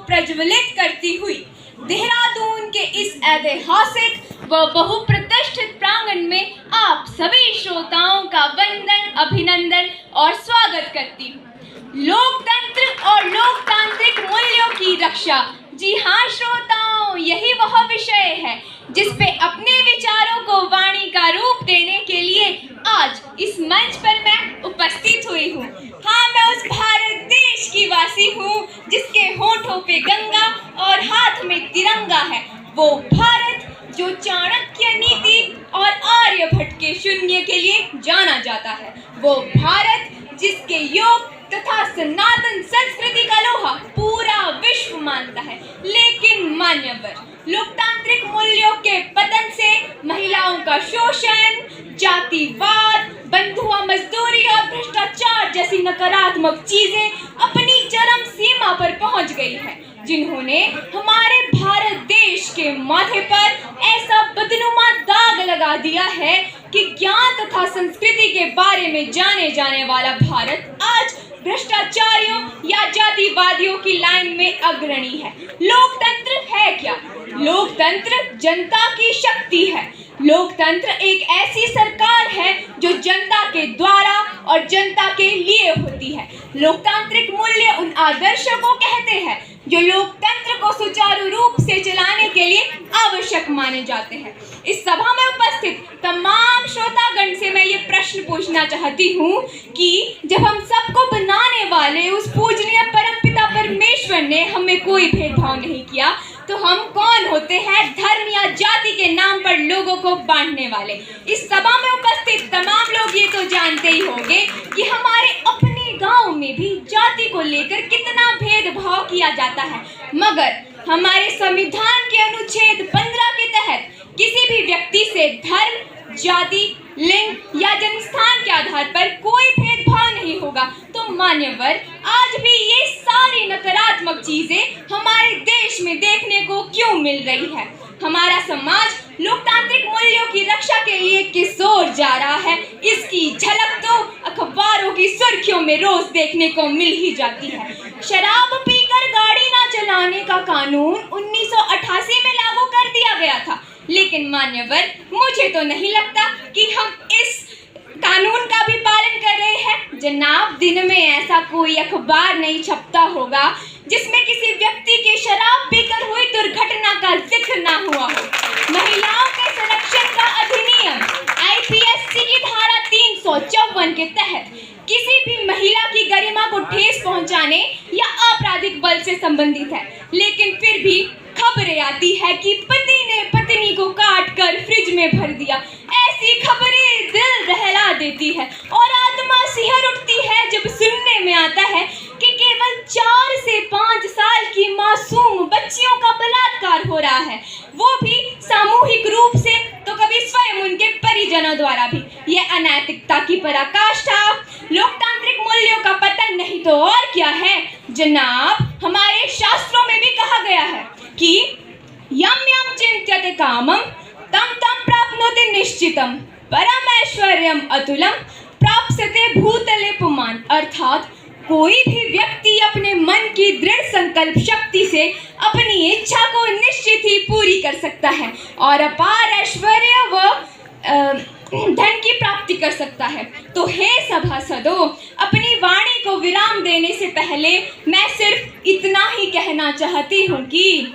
प्रज्वलित करती हुई देहरादून के इस ऐतिहासिक व बहुप्रतिष्ठित प्रांगण में आप सभी श्रोताओं का वंदन, अभिनंदन और स्वागत करती हूँ। लोकतंत्र और लोकतांत्रिक मूल्यों की रक्षा, जी हाँ श्रोताओं, यही वह विषय है जिस पे अपने विचारों को वाणी का रूप देने के लिए आज इस मंच पर मैं उपस्थित हुई हूँ। हाँ, मैं उस भारत देश की वासी हूँ जिसके होठों पे गंगा और हाथ में तिरंगा है। वो भारत जो चाणक्य नीति और आर्यभट्ट के शून्य के लिए जाना जाता है। वो भारत जिसके योग तथा सनातन संस्कृति का लोहा पूरा विश्व मानता है। लेकिन मान्यवर, लोकतांत्रिक मूल्यों के पतन से महिलाओं का शोषण, जातिवाद, बंधुआ मजदूरी और भ्रष्टाचार जैसी नकारात्मक चीजें अपनी चरम सीमा पर पहुंच गई है, जिन्होंने हमारे भारत देश के माथे पर ऐसा बदनुमा दाग लगा दिया है कि ज्ञान तथा संस्कृति के बारे में जाने जाने वाला भारत आज भ्रष्टाचारियों या जातिवादियों की लाइन में अग्रणी है। लोकतंत्र है क्या? लोकतंत्र जनता की शक्ति है। लोकतंत्र एक ऐसी सरकार है जो जनता के द्वारा और जनता के लिए होती है। लोकतांत्रिक मूल्य उन आदर्शों को कहते हैं जो लोकतंत्र को सुचारू रूप से चलाने के लिए आवश्यक माने जाते हैं। इस सभा में उपस्थित तमाम श्रोतागण से मैं ये प्रश्न पूछना चाहती हूँ कि जब हम सबको बनाने वाले उस पूजनीय परमपिता परमेश्वर ने हमें कोई भेदभाव नहीं किया, तो हम कौन होते हैं धर्म या जाति के नाम पर लोगों को बांटने वाले? इस सभा में उपस्थित तमाम लोग ये तो जानते ही होंगे कि हमारे अपने गांव में भी जाति को लेकर कितना भेदभाव किया जाता है, मगर हमारे संविधान के अनुच्छेद 15 के तहत किसी भी व्यक्ति से धर्म, जाति, लिंग या जन्मस्थान के आधार पर कोई भेदभाव नहीं होगा। तो मान्यवर, आज भी ये सारी नकारात्मक चीजें हमारे देश में देखने को क्यों मिल रही है? हमारा समाज लोकतांत्रिक मूल्यों की रक्षा के लिए किस ओर जा रहा है, इसकी झलक तो अखबारों की सुर्खियों में रोज देखने को मिल ही जाती है। शराब पीकर गाड़ी ना चलाने का कानून 1988 में लागू कर दिया गया था, लेकिन मान्यवर, मुझे तो नहीं लगता कि हम इस कानून का भी पालन कर रहे हैं। जनाब, दिन में ऐसा कोई अखबार नहीं छपता होगा जिसमें किसी व्यक्ति के शराब पीकर हुई दुर्घटना का जिक्र ना हुआ हो। महिलाओं के संरक्षण का अधिनियम IPSC की धारा 354 के तहत किसी भी महिला की गरिमा को ठेस पहुंचाने या आपराधिक बल से संबंधित है, लेकिन फिर भी खबरें आती है कि पति ने पत्नी को काट कर फ्रिज में भर दिया। ऐसी खबरें दिल दहला देती है और आत्मा सिहर उठती है जब सुनने में आता है कि केवल 4 से 5 साल की मासूम बच्चियों का बलात्कार हो रहा है, वो भी सामूहिक रूप से, तो कभी स्वयं उनके परिजनों द्वारा भी। यह अनैतिकता की पराकाष्ठा लोकतांत्रिक मूल्यों का पतन नहीं तो और क्या है जनाब। हमारे शास्त्रों में भी कहा गया है कि यम यम चिंत्यते कामम तम तम प्राप्नोति निश्चितम परम ऐश्वर्यम अतुलम प्राप्स्यते भूतले पुमान। अर्थात कोई भी व्यक्ति अपने मन की दृढ़ संकल्प शक्ति से अपनी इच्छा को निश्चित ही पूरी कर सकता है और अपार ऐश्वर्य व धन की प्राप्ति कर सकता है। तो हे सभासदों, अपनी वाणी को विराम देने से पहले मैं सिर्फ इतना ही कहना चाहती हूँ कि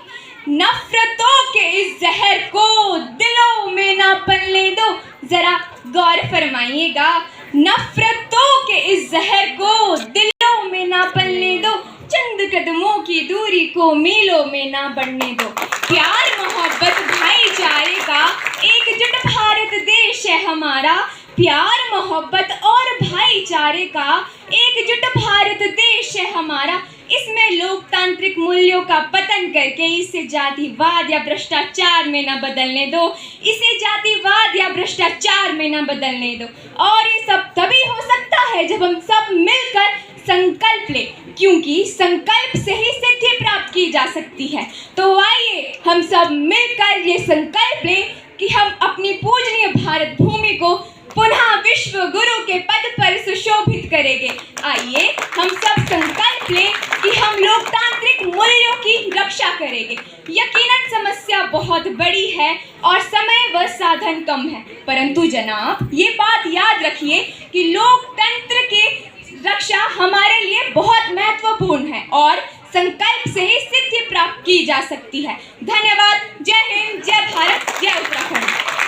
नफरतों के इस जहर को दिलों में ना पलने दो। जरा गौर फरमाइएगा, नफरतों के इस जहर को दिलों में ना पलने दो, चंद कदमों की दूरी को मीलों में ना बढ़ने दो। प्यार, मोहब्बत, भाईचारे का एकजुट भारत देश है हमारा। प्यार, मोहब्बत और भाईचारे का एकजुट भारत देश है हमारा। इसमें लोकतांत्रिक मूल्यों का पतन करके इसे जातिवाद या भ्रष्टाचार में न बदलने दो। इसे जातिवाद या भ्रष्टाचार में न बदलने दो। और ये सब तभी हो सकता है जब हम सब मिलकर संकल्प ले, क्योंकि संकल्प से ही सिद्धि प्राप्त की जा सकती है। तो आइए हम सब मिलकर ये संकल्प ले कि हम अपनी पूजनीय भारत भूमि को पुनः विश्व गुरु के पद पर सुशोभित करेंगे। आइए हम सब संकल्प लें कि हम लोकतांत्रिक मूल्यों की करेंगे। यकीनन समस्या बहुत बड़ी है और समय व साधन कम है, परंतु जनाब ये बात याद रखिए कि लोकतंत्र की रक्षा हमारे लिए बहुत महत्वपूर्ण है और संकल्प से ही सिद्धि प्राप्त की जा सकती है। धन्यवाद। जय हिंद, जय भारत, जय उत्तराखंड।